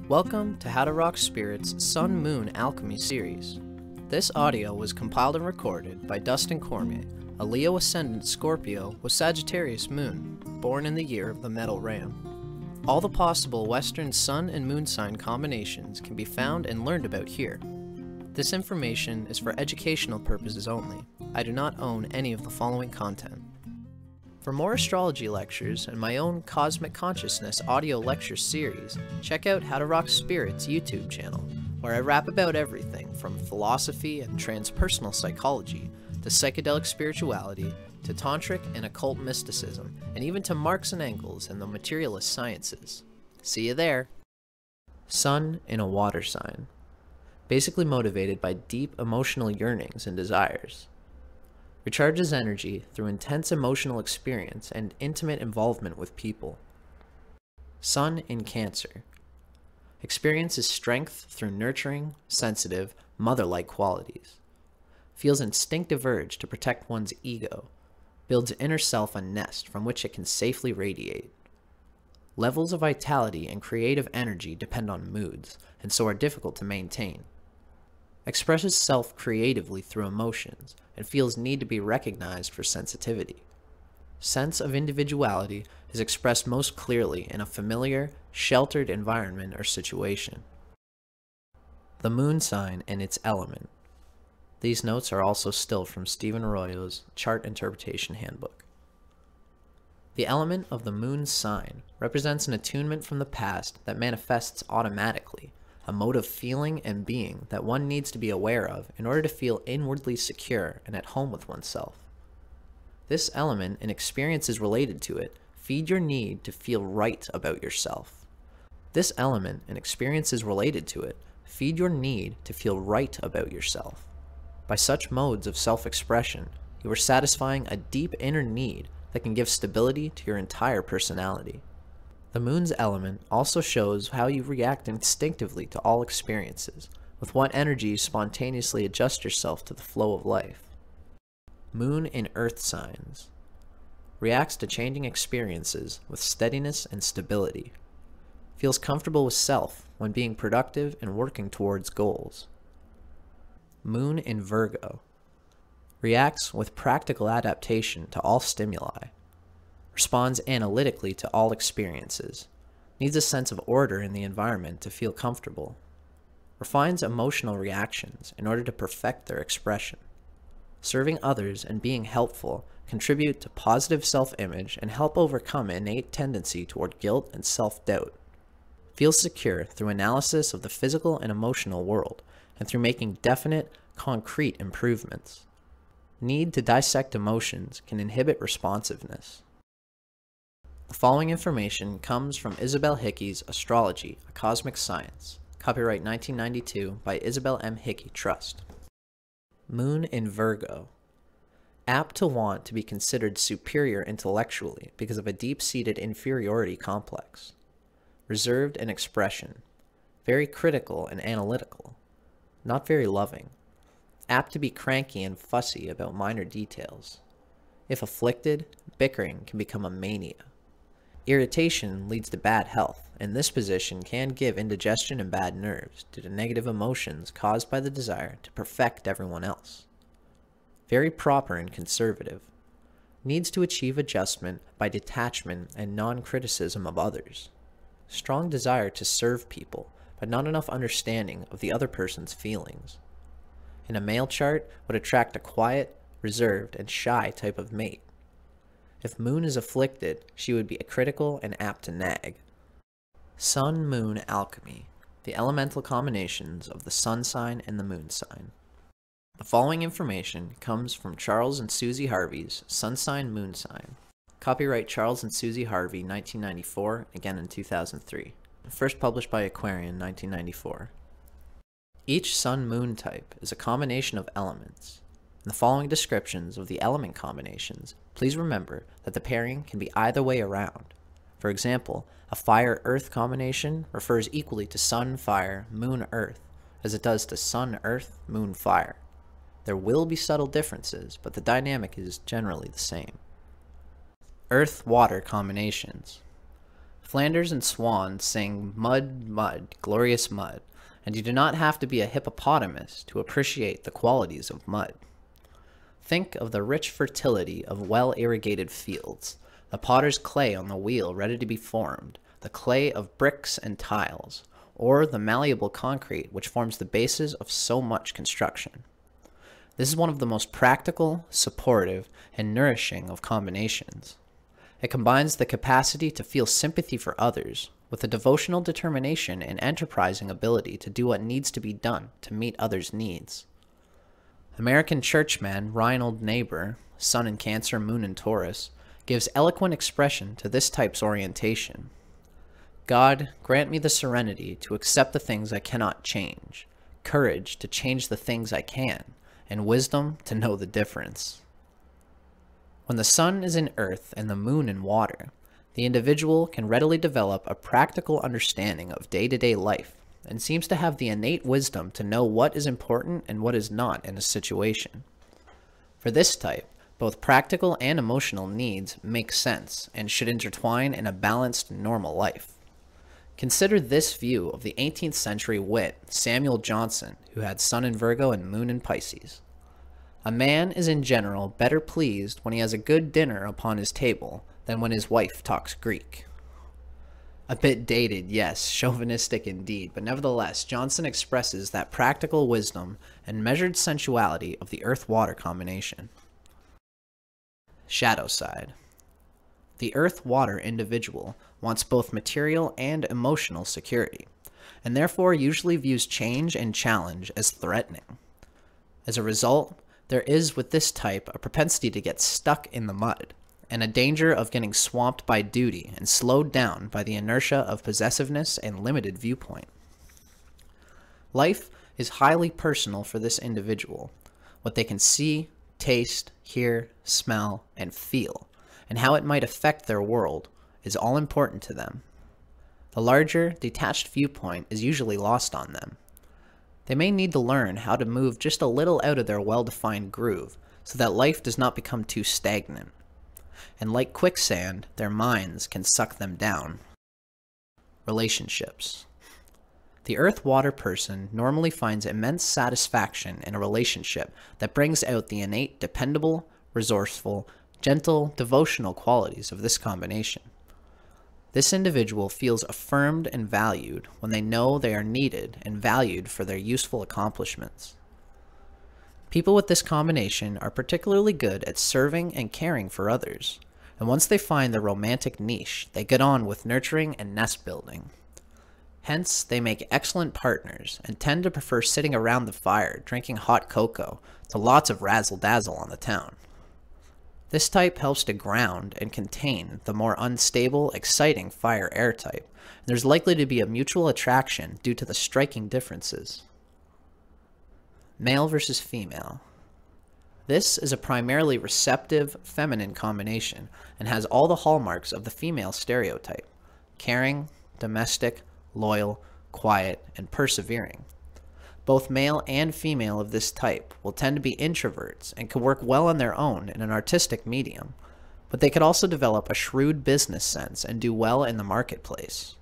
Welcome to How to Rock Spirit's Sun-Moon Alchemy series. This audio was compiled and recorded by Dustin Cormier, a Leo Ascendant Scorpio with Sagittarius Moon, born in the year of the Metal Ram. All the possible Western Sun and Moon sign combinations can be found and learned about here. This information is for educational purposes only. I do not own any of the following content. For more astrology lectures and my own Cosmic Consciousness audio lecture series, check out How to Rock Spirit's YouTube channel, where I rap about everything from philosophy and transpersonal psychology, to psychedelic spirituality, to tantric and occult mysticism, and even to Marx and Engels and the materialist sciences. See you there! Sun in a water sign. Basically motivated by deep emotional yearnings and desires. Recharges energy through intense emotional experience and intimate involvement with people. Sun in Cancer. Experiences strength through nurturing, sensitive, mother-like qualities. Feels instinctive urge to protect one's ego. Builds inner self a nest from which it can safely radiate. Levels of vitality and creative energy depend on moods, and so are difficult to maintain. Expresses self creatively through emotions, and feels need to be recognized for sensitivity. Sense of individuality is expressed most clearly in a familiar, sheltered environment or situation. The moon sign and its element. These notes are also still from Stephen Arroyo's Chart Interpretation Handbook. The element of the moon sign represents an attunement from the past that manifests automatically, a mode of feeling and being that one needs to be aware of in order to feel inwardly secure and at home with oneself. This element and experiences related to it feed your need to feel right about yourself. This element and experiences related to it feed your need to feel right about yourself. By such modes of self-expression, you are satisfying a deep inner need that can give stability to your entire personality. The moon's element also shows how you react instinctively to all experiences, with what energy you spontaneously adjust yourself to the flow of life. Moon in Earth signs. Reacts to changing experiences with steadiness and stability. Feels comfortable with self when being productive and working towards goals. Moon in Virgo. Reacts with practical adaptation to all stimuli. Responds analytically to all experiences, needs a sense of order in the environment to feel comfortable, refines emotional reactions in order to perfect their expression. Serving others and being helpful contribute to positive self-image and help overcome innate tendency toward guilt and self-doubt. Feels secure through analysis of the physical and emotional world and through making definite, concrete improvements. Need to dissect emotions can inhibit responsiveness. The following information comes from Isabel Hickey's Astrology, a Cosmic Science, copyright 1992 by Isabel M. Hickey Trust. Moon in Virgo. Apt to want to be considered superior intellectually because of a deep-seated inferiority complex. Reserved in expression. Very critical and analytical. Not very loving. Apt to be cranky and fussy about minor details. If afflicted, bickering can become a mania. Irritation leads to bad health, and this position can give indigestion and bad nerves due to negative emotions caused by the desire to perfect everyone else. Very proper and conservative. Needs to achieve adjustment by detachment and non-criticism of others. Strong desire to serve people, but not enough understanding of the other person's feelings. In a male chart, would attract a quiet, reserved, and shy type of mate. If Moon is afflicted, she would be critical and apt to nag. Sun-Moon Alchemy, the elemental combinations of the sun sign and the moon sign. The following information comes from Charles and Susie Harvey's Sun Sign Moon Sign. Copyright Charles and Susie Harvey, 1994, again in 2003. First published by Aquarian, 1994. Each Sun-Moon type is a combination of elements. In the following descriptions of the element combinations, please remember that the pairing can be either way around. For example, a Fire-Earth combination refers equally to Sun-Fire, Moon-Earth, as it does to Sun-Earth, Moon-Fire. There will be subtle differences, but the dynamic is generally the same. Earth-Water combinations. Flanders and Swan sing "Mud, mud, glorious mud," and you do not have to be a hippopotamus to appreciate the qualities of mud. Think of the rich fertility of well-irrigated fields, the potter's clay on the wheel ready to be formed, the clay of bricks and tiles, or the malleable concrete which forms the basis of so much construction. This is one of the most practical, supportive, and nourishing of combinations. It combines the capacity to feel sympathy for others with a devotional determination and enterprising ability to do what needs to be done to meet others' needs. American churchman Reinhold Niebuhr, Sun in Cancer, Moon in Taurus, gives eloquent expression to this type's orientation. God, grant me the serenity to accept the things I cannot change, courage to change the things I can, and wisdom to know the difference. When the sun is in earth and the moon in water, the individual can readily develop a practical understanding of day-to-day life and seems to have the innate wisdom to know what is important and what is not in a situation. For this type, both practical and emotional needs make sense and should intertwine in a balanced, normal life. Consider this view of the 18th century wit Samuel Johnson, who had Sun in Virgo and Moon in Pisces. A man is in general better pleased when he has a good dinner upon his table than when his wife talks Greek. A bit dated, yes, chauvinistic indeed, but nevertheless, Johnson expresses that practical wisdom and measured sensuality of the earth-water combination. Shadow side. The earth-water individual wants both material and emotional security, and therefore usually views change and challenge as threatening. As a result, there is with this type a propensity to get stuck in the mud, and a danger of getting swamped by duty and slowed down by the inertia of possessiveness and limited viewpoint. Life is highly personal for this individual. What they can see, taste, hear, smell, and feel, and how it might affect their world, is all important to them. The larger, detached viewpoint is usually lost on them. They may need to learn how to move just a little out of their well-defined groove so that life does not become too stagnant. And like quicksand, their minds can suck them down. Relationships. The earth-water person normally finds immense satisfaction in a relationship that brings out the innate dependable, resourceful, gentle, devotional qualities of this combination. This individual feels affirmed and valued when they know they are needed and valued for their useful accomplishments. People with this combination are particularly good at serving and caring for others, and once they find their romantic niche, they get on with nurturing and nest building. Hence, they make excellent partners and tend to prefer sitting around the fire drinking hot cocoa to lots of razzle-dazzle on the town. This type helps to ground and contain the more unstable, exciting fire-air type, and there's likely to be a mutual attraction due to the striking differences. Male versus female. This is a primarily receptive, feminine combination and has all the hallmarks of the female stereotype: caring, domestic, loyal, quiet, and persevering. Both male and female of this type will tend to be introverts and can work well on their own in an artistic medium, but they could also develop a shrewd business sense and do well in the marketplace.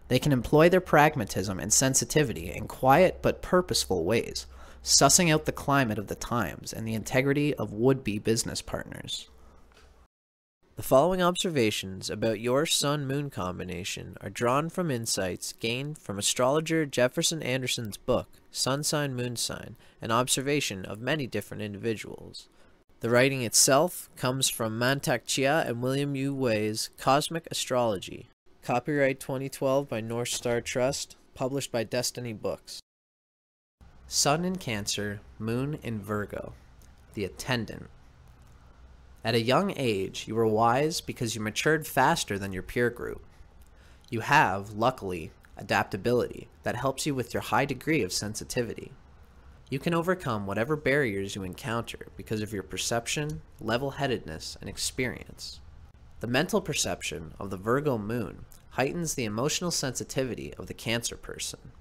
They can employ their pragmatism and sensitivity in quiet but purposeful ways, sussing out the climate of the times and the integrity of would-be business partners. The following observations about your Sun-Moon combination are drawn from insights gained from astrologer Jefferson Anderson's book, Sun Sign, Moon Sign, an observation of many different individuals. The writing itself comes from Mantak Chia and William U. Wei's Cosmic Astrology. Copyright 2012 by North Star Trust, published by Destiny Books. Sun in Cancer, Moon in Virgo. The Attendant. At a young age, you were wise because you matured faster than your peer group. You have, luckily, adaptability that helps you with your high degree of sensitivity. You can overcome whatever barriers you encounter because of your perception, level-headedness, and experience. The mental perception of the Virgo moon heightens the emotional sensitivity of the Cancer person.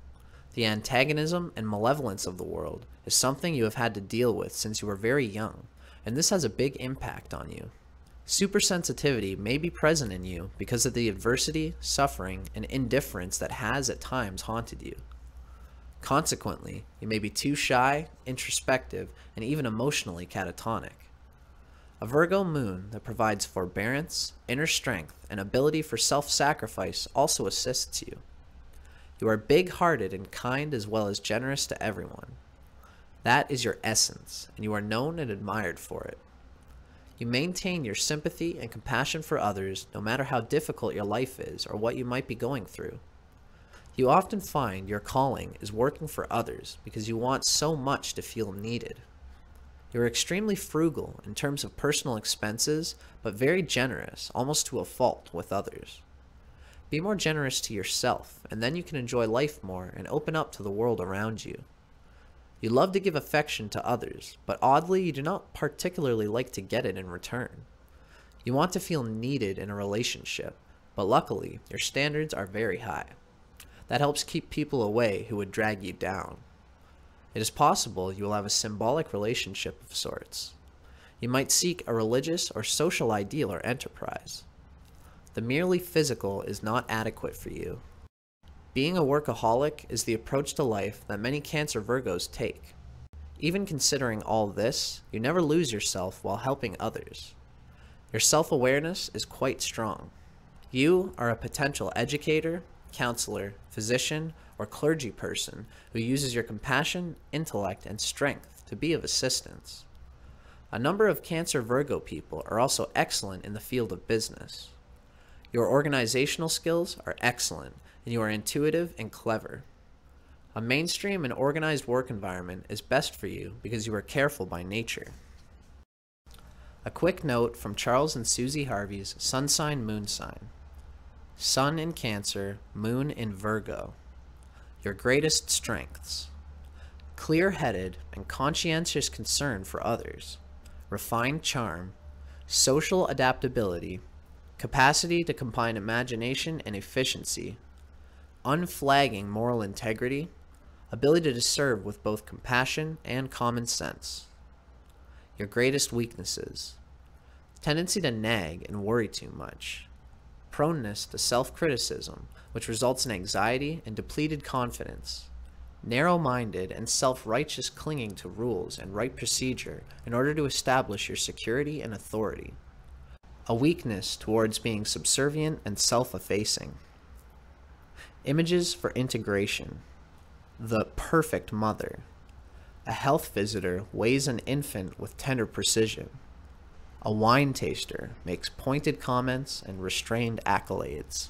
The antagonism and malevolence of the world is something you have had to deal with since you were very young, and this has a big impact on you. Supersensitivity may be present in you because of the adversity, suffering, and indifference that has at times haunted you. Consequently, you may be too shy, introspective, and even emotionally catatonic. A Virgo moon that provides forbearance, inner strength, and ability for self-sacrifice also assists you. You are big-hearted and kind as well as generous to everyone. That is your essence, and you are known and admired for it. You maintain your sympathy and compassion for others no matter how difficult your life is or what you might be going through. You often find your calling is working for others because you want so much to feel needed. You are extremely frugal in terms of personal expenses, but very generous, almost to a fault, with others. Be more generous to yourself, and then you can enjoy life more and open up to the world around you. You love to give affection to others, but oddly, you do not particularly like to get it in return. You want to feel needed in a relationship, but luckily, your standards are very high. That helps keep people away who would drag you down. It is possible you will have a symbolic relationship of sorts. You might seek a religious or social ideal or enterprise. The merely physical is not adequate for you. Being a workaholic is the approach to life that many Cancer Virgos take. Even considering all this, you never lose yourself while helping others. Your self-awareness is quite strong. You are a potential educator, counselor, physician, or clergy person who uses your compassion, intellect, and strength to be of assistance. A number of Cancer Virgo people are also excellent in the field of business. Your organizational skills are excellent, and you are intuitive and clever. A mainstream and organized work environment is best for you because you are careful by nature. A quick note from Charles and Susie Harvey's Sun Sign Moon Sign. Sun in Cancer, Moon in Virgo. Your greatest strengths: clear-headed and conscientious concern for others, refined charm, social adaptability, capacity to combine imagination and efficiency, unflagging moral integrity, ability to serve with both compassion and common sense. Your greatest weaknesses: tendency to nag and worry too much, proneness to self-criticism, which results in anxiety and depleted confidence, narrow-minded and self-righteous clinging to rules and right procedure in order to establish your security and authority, a weakness towards being subservient and self-effacing. Images for integration: the perfect mother. A health visitor weighs an infant with tender precision. A wine taster makes pointed comments and restrained accolades.